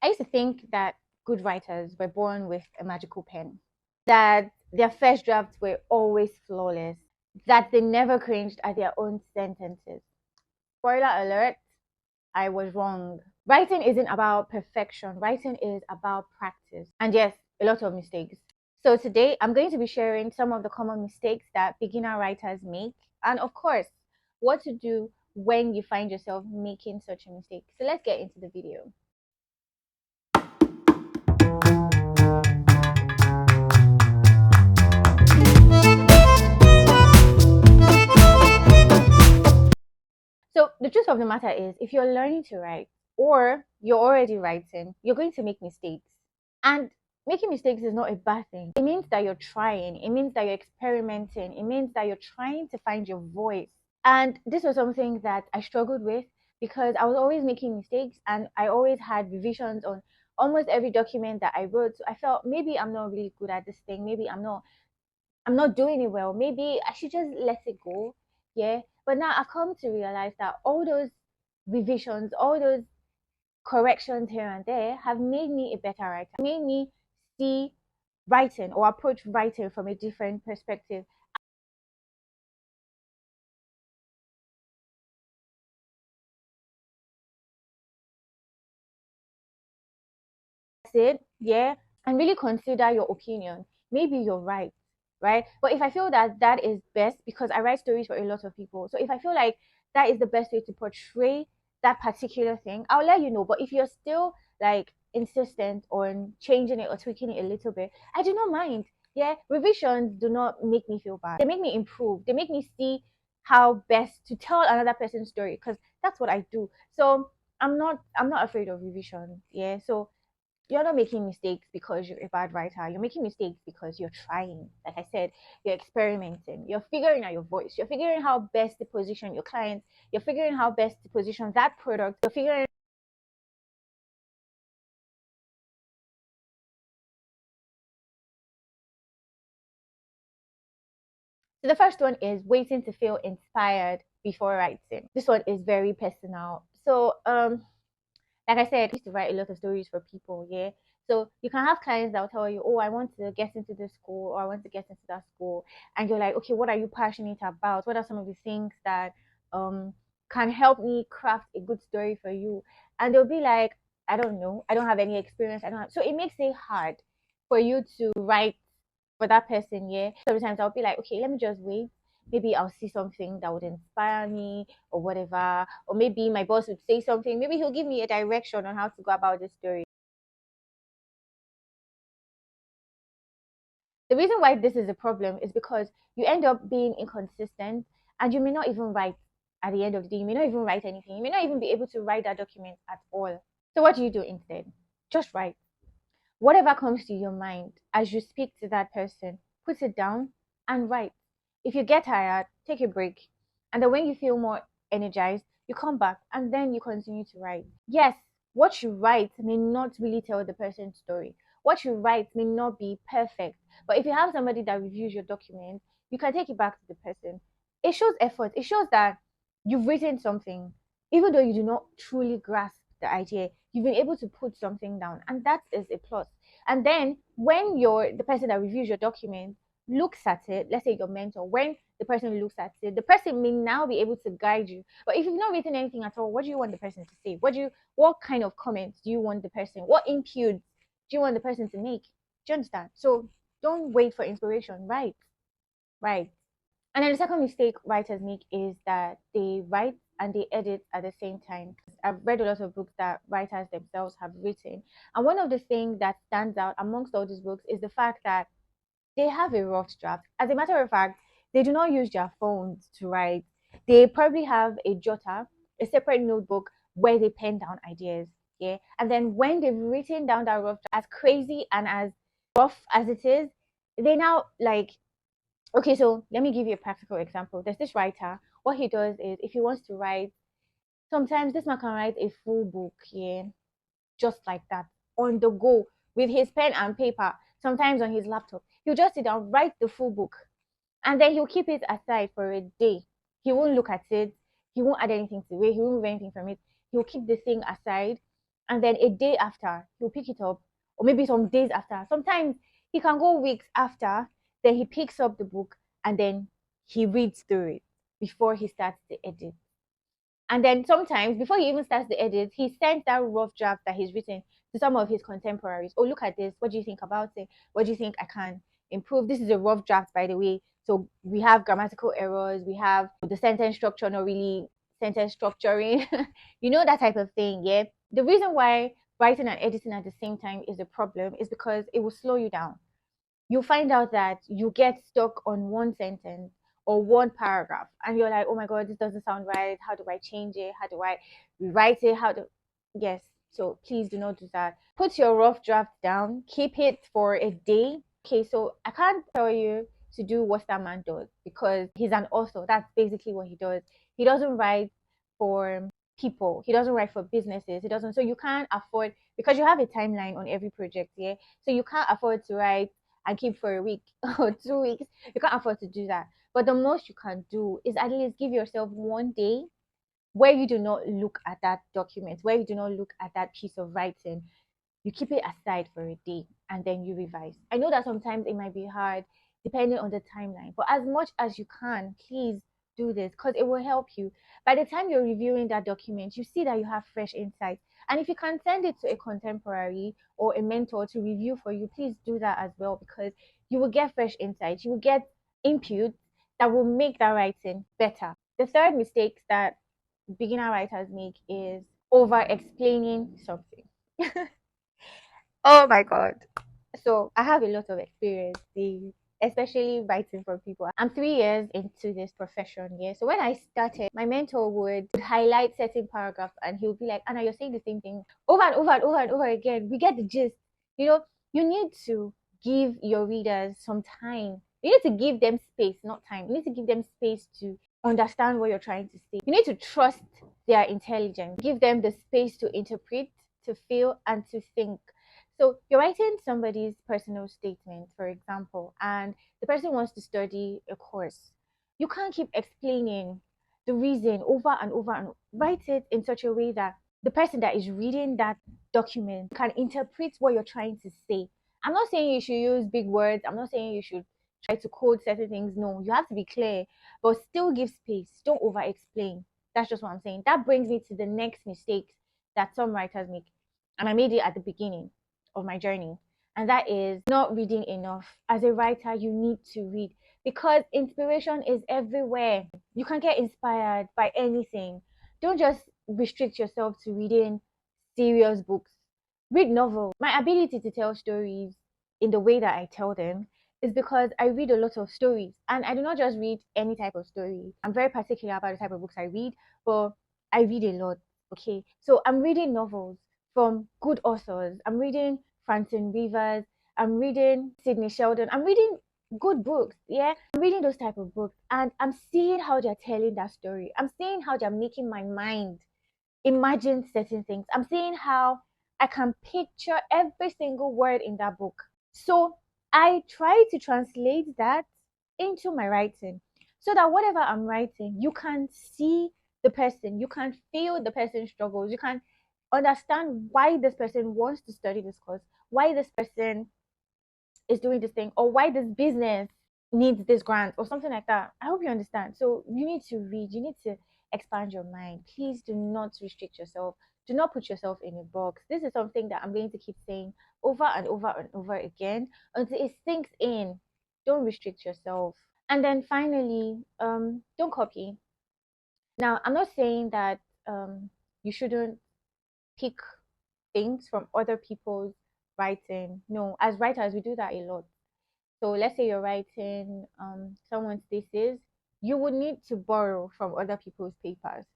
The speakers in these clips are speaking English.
I used to think that good writers were born with a magical pen, that their first drafts were always flawless, that they never cringed at their own sentences. Spoiler alert, I was wrong. Writing isn't about perfection, writing is about practice. And yes, a lot of mistakes. So today I'm going to be sharing some of the common mistakes that beginner writers make, and of course, what to do when you find yourself making such a mistake. So let's get into the video. So the truth of the matter is, if you're learning to write or you're already writing, you're going to make mistakes. And making mistakes is not a bad thing. It means that you're trying, it means that you're experimenting, it means that you're trying to find your voice. And this was something that I struggled with because I was always making mistakes and I always had revisions on almost every document that I wrote. So I felt maybe I'm not really good at this thing. Maybe I'm not doing it well. Maybe I should just let it go. Yeah. But now I've come to realize that all those revisions, all those corrections here and there have made me a better writer, made me see writing or approach writing from a different perspective. It, yeah, and really consider your opinion. Maybe you're right, right? But if I feel that that is best, because I write stories for a lot of people, so if I feel like that is the best way to portray that particular thing, I'll let you know. But if you're still like insistent on changing it or tweaking it a little bit, I do not mind. Yeah, revisions do not make me feel bad. They make me improve. They make me see how best to tell another person's story, because that's what I do. So I'm not afraid of revision. Yeah. So you're not making mistakes because you're a bad writer. You're making mistakes because you're trying. Like I said, you're experimenting. You're figuring out your voice. You're figuring how best to position your clients. You're figuring how best to position that product. You're figuring. So the first one is waiting to feel inspired before writing. This one is very personal. So like I said, I used to write a lot of stories for people, yeah. So you can have clients that will tell you, oh, I want to get into this school or I want to get into that school. And you're like, okay, what are you passionate about? What are some of the things that um can help me craft a good story for you? And they'll be like, I don't know, I don't have any experience. I don't have, so it makes it hard for you to write for that person, yeah. Sometimes I'll be like, okay, let me just wait. Maybe I'll see something that would inspire me or whatever. Or maybe my boss would say something. Maybe he'll give me a direction on how to go about this story. The reason why this is a problem is because you end up being inconsistent and you may not even write at the end of the day. You may not even write anything. You may not even be able to write that document at all. So what do you do instead? Just write. Whatever comes to your mind as you speak to that person, put it down and write. If you get tired, take a break. And then when you feel more energized, you come back and then you continue to write. Yes, what you write may not really tell the person's story. What you write may not be perfect. But if you have somebody that reviews your document, you can take it back to the person. It shows effort. It shows that you've written something, even though you do not truly grasp the idea, you've been able to put something down, and that is a plus. And then when the person that reviews your document looks at it, let's say your mentor, when the person looks at it, the person may now be able to guide you. But if you've not written anything at all, what do you want the person to say? What kind of comments do you want the person, what inputs do you want the person to make? Do you understand? So don't wait for inspiration. Write. And then the second mistake writers make is that they write and they edit at the same time. I've read a lot of books that writers themselves have written. And one of the things that stands out amongst all these books is the fact that they have a rough draft. As a matter of fact, they do not use their phones to write. They probably have a jotter, a separate notebook where they pen down ideas. Yeah. And then when they've written down that rough draft, as crazy and as rough as it is, they now like, okay, so let me give you a practical example. There's this writer. What he does is if he wants to write, sometimes this man can write a full book, yeah, just like that, on the go, with his pen and paper, sometimes on his laptop. He'll just sit down, write the full book, and then he'll keep it aside for a day. He won't look at it, he won't add anything to it, he won't move anything from it. He'll keep the thing aside. and then a day after he'll pick it up, or maybe some days after. Sometimes he can go weeks after, then he picks up the book and then he reads through it before he starts the edit. And then sometimes before he even starts the edit, he sends that rough draft that he's written to some of his contemporaries. Oh, look at this. What do you think about it? What do you think I can improve? This is a rough draft, by the way. So we have grammatical errors, we have the sentence structure not really sentence structuring, that type of thing. Yeah. The reason why writing and editing at the same time is a problem is because it will slow you down. You find out that you get stuck on one sentence or one paragraph and you're like, oh my god, this doesn't sound right. How do I change it? How do I rewrite it? Yes, so please do not do that. Put your rough draft down, keep it for a day. Okay, so I can't tell you to do what that man does because he's an author. That's basically what he does. He doesn't write for people, he doesn't write for businesses, he doesn't. So you can't afford, because you have a timeline on every project. Yeah, so you can't afford to write and keep for a week or 2 weeks. You can't afford to do that. But the most you can do is at least give yourself one day where you do not look at that document, where you do not look at that piece of writing. You keep it aside for a day and then you revise. I know that sometimes it might be hard depending on the timeline, but as much as you can, please do this because it will help you. By the time you're reviewing that document, you see that you have fresh insights. And if you can send it to a contemporary or a mentor to review for you, please do that as well because you will get fresh insights. You will get input that will make that writing better. The third mistake that beginner writers make is over explaining something. Oh my god. So I have a lot of experience, especially writing for people. I'm 3 years into this profession, yeah. So when I started, my mentor would highlight certain paragraphs and he would be like, Anna, you're saying the same thing over and over and over and over again. We get the gist. You need to give your readers some time. You need to give them space, not time. You need to give them space to understand what you're trying to say. You need to trust their intelligence. Give them the space to interpret, to feel, and to think. So you're writing somebody's personal statement, for example, and the person wants to study a course. You can't keep explaining the reason over and over and write it in such a way that the person that is reading that document can interpret what you're trying to say. I'm not saying you should use big words. I'm not saying you should try to code certain things. No, you have to be clear, but still give space. Don't over explain. That's just what I'm saying. That brings me to the next mistake that some writers make. And I made it at the beginning of my journey, and that is not reading enough. As a writer, you need to read because inspiration is everywhere. You can get inspired by anything. Don't just restrict yourself to reading serious books. Read novels. My ability to tell stories in the way that I tell them is because I read a lot of stories, and I do not just read any type of story. I'm very particular about the type of books I read, but I read a lot. Okay, so I'm reading novels from good authors. I'm reading Francine Rivers. I'm reading Sidney Sheldon. I'm reading good books. Yeah, I'm reading those type of books, and I'm seeing how they're telling that story. I'm seeing how they're making my mind imagine certain things. I'm seeing how I can picture every single word in that book. So I try to translate that into my writing so that whatever I'm writing, you can see the person, you can feel the person's struggles, you can understand why this person wants to study this course, why this person is doing this thing, or why this business needs this grant or something like that. I hope you understand. So you need to read, you need to expand your mind. Please do not restrict yourself. Do not put yourself in a box. This is something that I'm going to keep saying over and over and over again until it sinks in. Don't restrict yourself. And then finally, don't copy. Now, I'm not saying that you shouldn't pick things from other people's writing. No, as writers, we do that a lot. So let's say you're writing someone's thesis, you would need to borrow from other people's papers.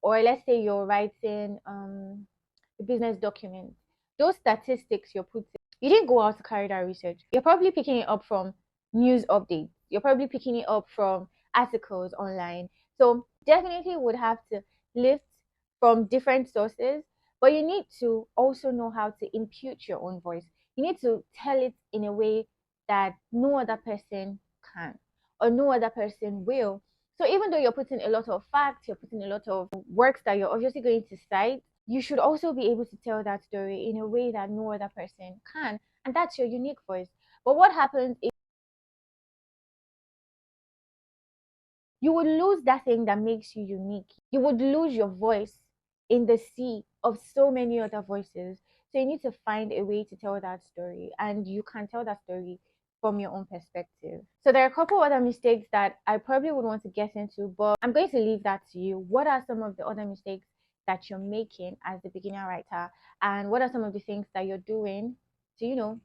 Or let's say you're writing a business document. Those statistics you're putting, you didn't go out to carry that research. You're probably picking it up from news updates. You're probably picking it up from articles online. So definitely would have to lift from different sources, but you need to also know how to impute your own voice. You need to tell it in a way that no other person can or no other person will. So even though you're putting a lot of facts, you're putting a lot of works that you're obviously going to cite, you should also be able to tell that story in a way that no other person can. And that's your unique voice. But what happens is you would lose that thing that makes you unique. You would lose your voice in the sea of so many other voices. So you need to find a way to tell that story, and you can tell that story from your own perspective. So there are a couple other mistakes that I probably would want to get into, but I'm going to leave that to you. What are some of the other mistakes that you're making as a beginner writer, and what are some of the things that you're doing to,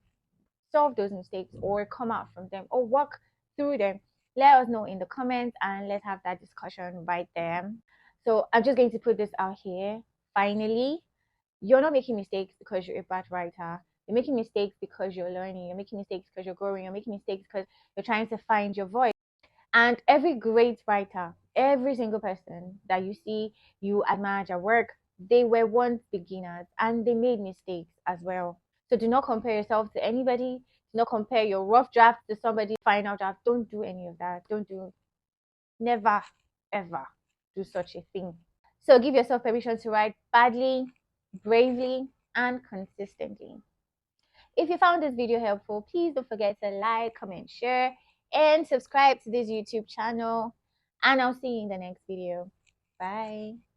solve those mistakes or come out from them or work through them? Let us know in the comments and let's have that discussion right there. So I'm just going to put this out here. Finally, you're not making mistakes because you're a bad writer. You're making mistakes because you're learning. You're making mistakes because you're growing. You're making mistakes because you're trying to find your voice. And every great writer, every single person that you see, you admire their work, they were once beginners and they made mistakes as well. So do not compare yourself to anybody. Do not compare your rough draft to somebody's final draft. Don't do any of that. Don't do, never, ever do such a thing. So give yourself permission to write badly, bravely, and consistently. If you found this video helpful, please don't forget to like, comment, share, and subscribe to this YouTube channel. And I'll see you in the next video. Bye.